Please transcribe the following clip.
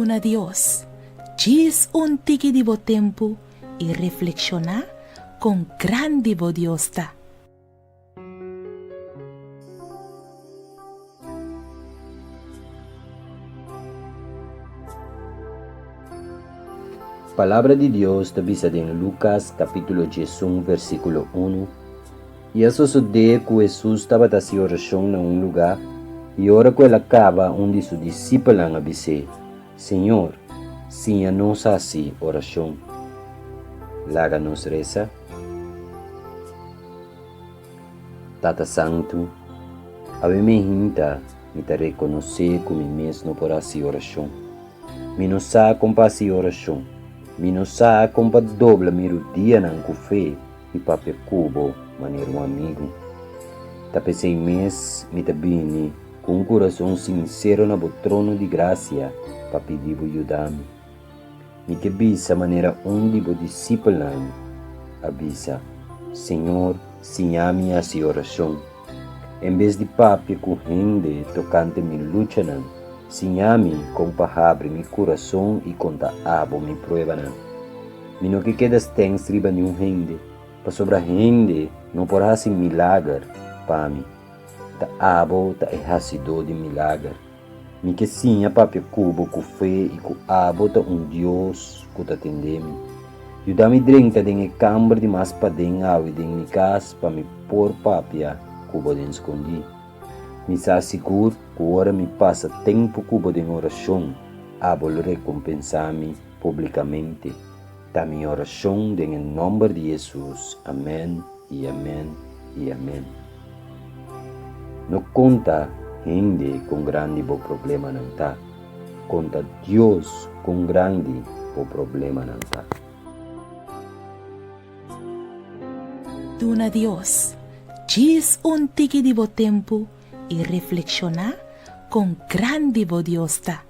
Duna Dios, diz un tiki di bo tempo e reflexiona com grande bo Dios ta. Palavra de Deus está vista em Lucas capítulo 11, versículo 1. E a suceder que Jesus estava fazendo oração em lugar, e ora que ele acaba, de seus discípulos a dizer: Senhor, sim a nossa assim oração. Laga nos reza. Tata Santo, a mim me te reconhecer como mesmo por assim oração. Me não sabe como assim oração. Me não sabe como dobla meu dia não com fé e papel cubo, maneiro um amigo. Tá pensei mês, me tá bem, com um coração sincero na trono de graça, para pedir ajuda-me. Me que bisa maneira onde o discípulo avisa, Senhor, sinha-me a oração. Em vez de papel correndo, tocante me luta não. Sinha-me com palavra meu coração e conta abo me prueba não. Me não que quedas tem estriba nenhum rende, para sobra rende não porá assim milagre para mim. Ta abo ta erracido de milagre. Me que sim a papel cubo com fé e com abo ta Deus que ta atende-me. Ajuda-me dentro de câmara de mais para dentro e de minha casa para me pôr papel cubo de escondi. Me sa seguro que ora me passa tempo cubo de oração, abo recompensar-me publicamente. Da minha oração em nome de Jesus. Amém e amém e amém. Não conta gente com grande bom problema não tá. Conta Deus com grande bom problema não tá. Duna Dios, diz un tiki di bo tempo e reflexiona com grande bo Dios ta.